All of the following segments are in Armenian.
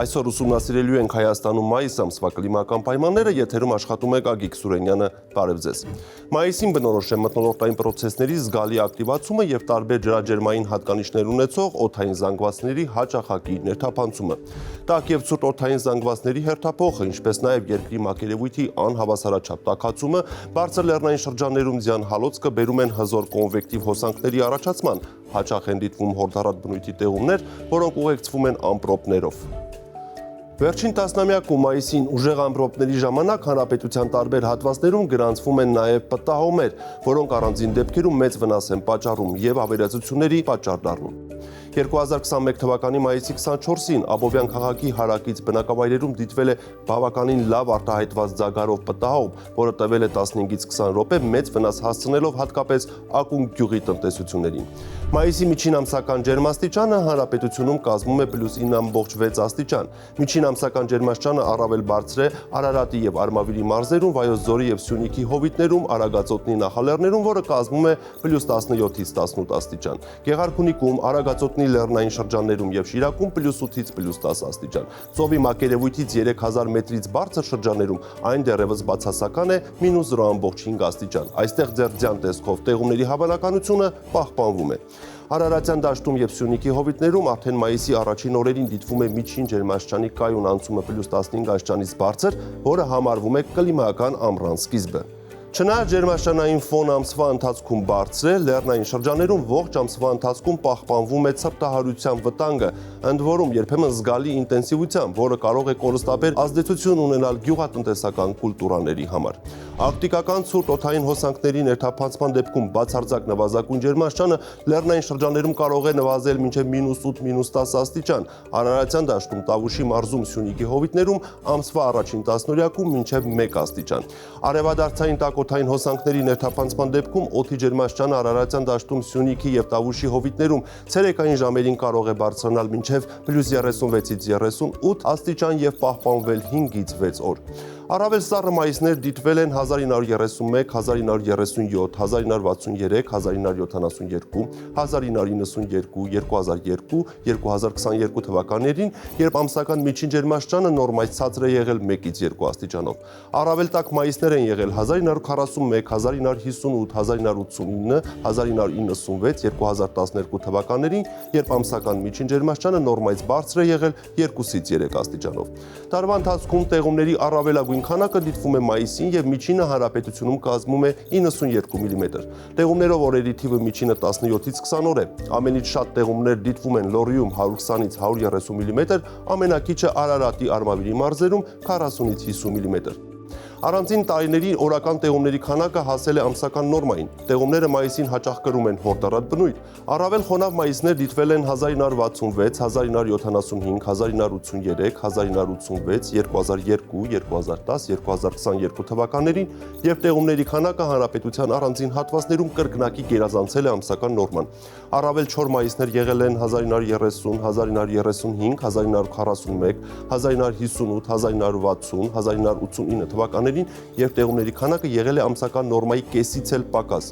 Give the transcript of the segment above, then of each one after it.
Այսօր ուսումնասիրելու ենք Հայաստանում մայիս ամսվա կլիմական պայմանները, եթերում աշխատում է Գագիկ Սուրենյանը, բարև ձեզ։ Մայիսին բնորոշ է մթնոլորտային պրոցեսների զգալի ակտիվացումը եւ տարբեր ջրաջերմային հատկանիշներ ունեցող օդային զանգվածների հաճախակի ներթափանցումը։ Տաք եւ ցուրտ օդային զանգվածների հերթափոխը, ինչպես նաեւ երկրի մակերևույթի անհավասարաչափ տաքացումը, բարձր լեռնային շրջաններում ձյան հալոցքը բերում են հզոր կոնվեկտիվ հոսանքների առաջացման, հաճախ են դիտվում հորդառատ բնույթի տեղումներ, որոնք ուղեկցվում են ամպրոպներով։ Վերջին տասնամյակում մայիսին ուժեղ ամպրոպների ժամանակ հանրապետության տարբեր հատվածներում գրանցվում են նաև պտտահողմեր, որոնք առանձին դեպքերում մեծ վնաս են պատճառում եւ ավերածությունների պատճառ դառնում։ 2021 թվականի մայիսի 24-ին Աբովյան քաղաքի հարակից բնակավայրերում դիտվել է բավականին լավ արտահայտված ձագարով պտտահողմ, որը տևել է 15-ից 20 րոպե, մեծ վնաս հասցնելով հատկապես ակունք գյուղի տնտեսություններին։ Մայիսի միջին ամսական ջերմաստիճանը հանրապետությունում կազմում է +9.6 աստիճան։ Միջին ամսական ջերմաստիճանը առավել բարձր է Արարատի եւ Արմավիրի մարզերում, Վայոց ձորի եւ Սյունիքի հովիտներում, Արագածոտնի նախալեռներում, որը կազմում է +17-ից 18 աստիճան։ Գեղարքունիքում, Արագածոտնի լեռնային շրջաններում եւ Շիրակում +8-ից +10 աստիճան։ Ծովի մակերևույթից 3000 մետրից բարձր շրջաներում այն դեռևս բացասական է -0.5 աստիճան։ Այստեղ ձեռձյան տեսքով տեղումների հավանականությունը պահպանվում է։ Արարատյան դաշտում եւ Սյունիքի հովիտներում արդեն մայիսի առաջին օրերին դիտվում է միջին ջերմաստիճանի կայուն անցումը +15 աստիճանից բարձր, որը համարվում է կլիմայական ամռան սկիզբը։ Չնայած ջերմաստիճանային ֆոնը ամսվա ընթացքում բարձր է, լեռնային շրջաներում ողջ ամսվա ընթացքում պահպանվում է ցրտահարության վտանգը, ընդ որում երբեմն զգալի ինտենսիվությամբ, որը կարող է կորստաբեր ազդեցություն ունենալ գյուղատնտեսական կուլտուրաների համար։ Արկտիկական ցուրտ օդային հոսանքների ներթափանցման դեպքում բացարձակ նվազագույն ջերմաստիճանը լեռնային շրջաներում կարող է նվազել մինչև -8-10 աստիճան, Արարատյան դաշտում, Տավուշի մարզում, Սյունիքի հովիտներում ամսվա առաջին տասնօրյակում մինչև 1 աստիճան։ Արևադարձային օդային հոսանքների ներթափանցման դեպքում օդի ջերմաստիճանը Արարատյան դաշտում, Սյունիքի եւ Տավուշի հովիտներում ցերեկային ժամերին կարող է բարձրանալ մինչև +36-ից 38 աստիճան եւ պահպանվել 5-ից 6 օր։ Առավել սառը մայիսներ դիտվել են 1931, 1937, 1963, 1972, 1992, 2002, 2022 թվականներին, երբ ամսական միջին ջերմաստիճանը նորմայից ցածր է եղել 1-ից 2 աստիճանով։ Առավել տաք մայիսներ են եղել 1941, 1958, 1989, 1996, 2012 թվականներին, երբ ամսական միջին ջերմաստիճանը նորմայից բարձր է եղել 2-ից 3 աստիճանով։ Տարվա ընթացքում տեղումների առավելագույն քանակը դիտվում է մայիսին եւ միջինը հանրապետությունում կազմում է 92 մմ։ Տեղումներով օրերի թիվը միջինը 17-ից 20 օր է։ Ամենից շատ տեղումներ դիտվում են Լոռիում 120-ից 130 մմ, ամենակիչը Արարատի Արմավիրի մարզերում 40-ից 50 մմ։ Առանձին տարիների օրական տեղումների քանակը հասել է ամսական նորմային։ Տեղումները մայիսին հաճախ կրում են հորդառատ բնույթ։ Առավել խոնավ մայիսներ դիտվել են 1966, 1975, 1983, 1986, 2002, 2010, 2022 թվականներին, եւ տեղումների քանակը հանրապետության առանձին հատվածներում կրկնակի գերազանցել է ամսական նորման։ Առավել չոր մայիսներ եղել են 1930, 1935, 1941, 1958, 1960, 1989 թվականներին, երբ տեղումների քանակը եղել է ամսական նորմայի կեսից էլ պակաս։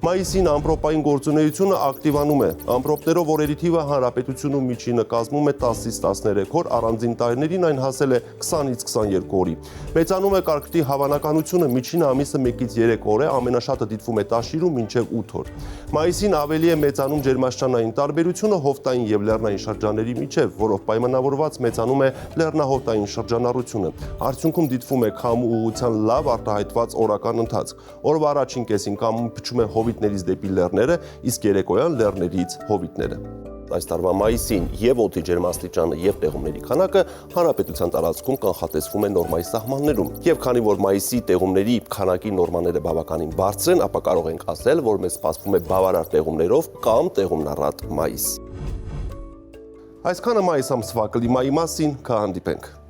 Մայիսին ամպրոպային գործունեությունը ակտիվանում է։ Ամպրոպներով օրերի թիվը հանրապետությունում միջինը կազմում է 10-ից 13 օր, առանձին տարիներին այն հասել է 20-ից 22 օրի։ Մեծանում է կարկտի հավանականությունը, միջինը ամիսը 1-ից 3 օր է, ամենաշատը դիտվում է Տաշիրում մինչև 8 օր։ Մայիսին ավելի է մեծանում ջերմաստիճանային տարբերությունը հովտային եւ լեռնային շրջանների միջև, որով պայմանավորված մեծանում է լեռնահովտային շրջանառությունը։ Արդյունքում դիտվում է քամու ուղղության լավ արտահայտված օրական ընթացք։ Օրվա առաջին կեսին կամում փչում է հովիտներից դեպի լեռները, իսկ երեկոյան լեռներից հովիտները։ Այս տարվա մայիսին եւ օդի ջերմաստիճանը եւ տեղումների քանակը հանրապետության տարածքում կանխատեսվում է նորմայի սահմաններում։ Եվ քանի որ մայիսի տեղումների քանակի նորմաները բավականին բարձր են, ապա կարող ենք ասել, որ մեզ սպասվում է բավարար տեղումներով կամ տեղումնառատ մայիս։ Այսքանը մայիս ամսվա կլիմայի մասին, կհանդիպենք։